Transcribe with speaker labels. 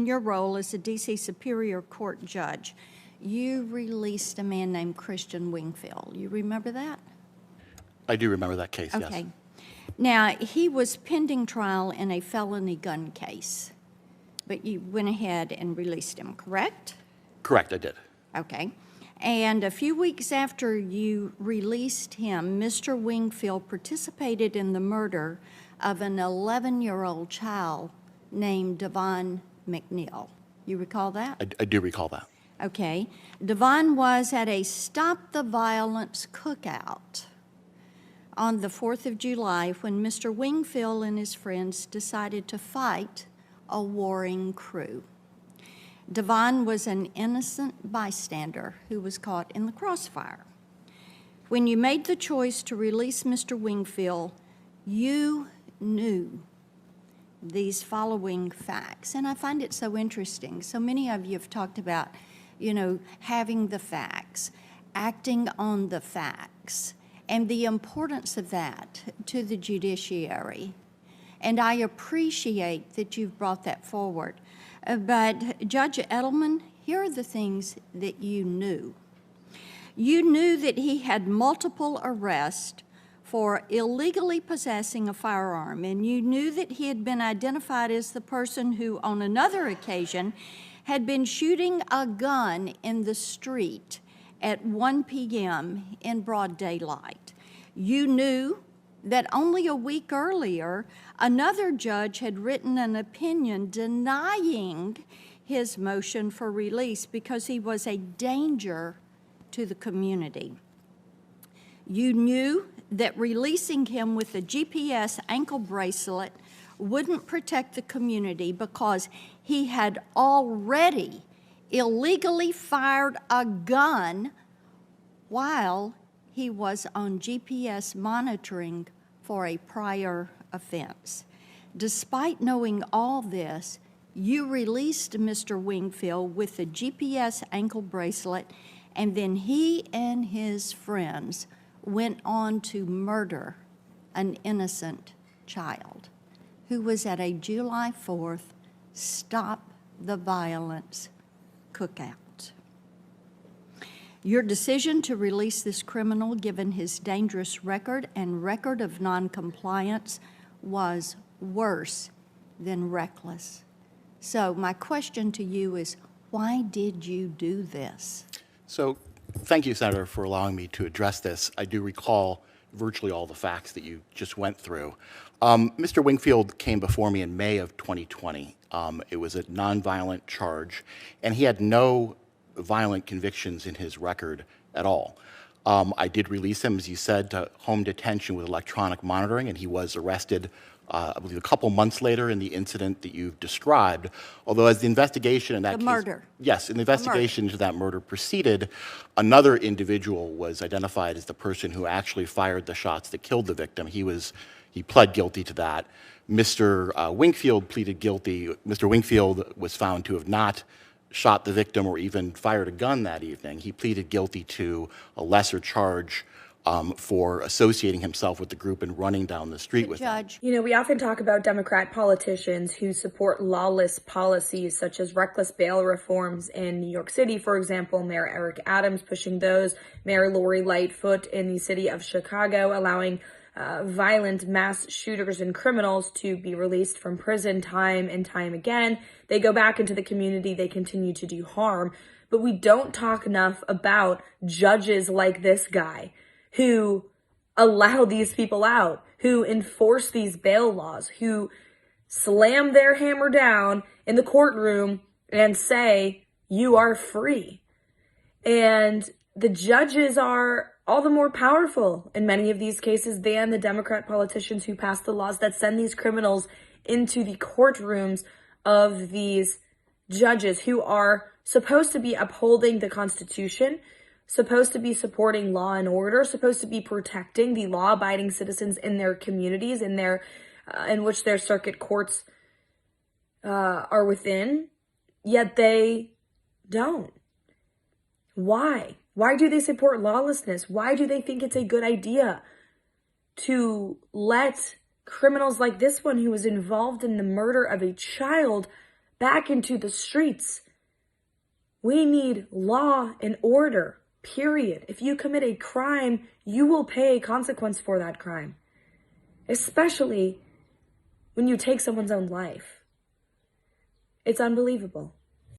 Speaker 1: in your role as a D.C. Superior Court judge, you released a man named Christian Wingfield. You remember that?
Speaker 2: I do remember that case, yes.
Speaker 1: Okay. Now, he was pending trial in a felony gun case, but you went ahead and released him, correct?
Speaker 2: Correct, I did.
Speaker 1: Okay. And a few weeks after you released him, Mr. Wingfield participated in the murder of an 11-year-old child named Devon McNeil. You recall that?
Speaker 2: I do recall that.
Speaker 1: Okay. Devon was at a Stop the Violence cookout on the 4th of July when Mr. Wingfield and his friends decided to fight a warring crew. Devon was an innocent bystander who was caught in the crossfire. When you made the choice to release Mr. Wingfield, you knew these following facts. And I find it so interesting. So many of you have talked about, having the facts, acting on the facts, and the importance of that to the judiciary. And I appreciate that you've brought that forward. But Judge Edelman, here are the things that you knew. You knew that he had multiple arrests for illegally possessing a firearm, and you knew that he had been identified as the person who, on another occasion, had been shooting a gun in the street at 1 p.m. in broad daylight. You knew that only a week earlier, another judge had written an opinion denying his motion for release because he was a danger to the community. You knew that releasing him with a GPS ankle bracelet wouldn't protect the community because he had already illegally fired a gun while he was on GPS monitoring for a prior offense. Despite knowing all this, you released Mr. Wingfield with the GPS ankle bracelet, and then he and his friends went on to murder an innocent child who was at a July 4th Stop the Violence cookout. Your decision to release this criminal, given his dangerous record and record of noncompliance, was worse than reckless. So my question to you is, why did you do this?
Speaker 2: So thank you, Senator, for allowing me to address this. I do recall virtually all the facts that you just went through. Mr. Wingfield came before me in May of 2020. It was a nonviolent charge, and he had no violent convictions in his record at all. I did release him, as you said, to home detention with electronic monitoring, and he was arrested, I believe, a couple months later in the incident that you've described. Although as the investigation in that case—
Speaker 1: murder.
Speaker 2: Yes, in the investigation into that murder proceeded, another individual was identified as the person who actually fired the shots that killed the victim. He pled guilty to that. Mr. Wingfield pleaded guilty. Mr. Wingfield was found to have not shot the victim or even fired a gun that evening. He pleaded guilty to a lesser charge for associating himself with the group and running down the street with them.
Speaker 3: We often talk about Democrat politicians who support lawless policies such as reckless bail reforms in New York City, for example, Mayor Eric Adams pushing those, Mayor Lori Lightfoot in the city of Chicago allowing violent mass shooters and criminals to be released from prison time and time again. They go back into the community, they continue to do harm, but we don't talk enough about judges like this guy who allow these people out, who enforce these bail laws, who slam their hammer down in the courtroom and say, you are free. And the judges are all the more powerful in many of these cases than the Democrat politicians who pass the laws that send these criminals into the courtrooms of these judges who are supposed to be upholding the Constitution, supposed to be supporting law and order, supposed to be protecting the law-abiding citizens in their communities, in which their circuit courts are within, yet they don't. Why? Why do they support lawlessness? Why do they think it's a good idea to let criminals like this one, who was involved in the murder of a child, back into the streets. We need law and order, period. If you commit a crime, you will pay a consequence for that crime, especially when you take someone's own life. It's unbelievable.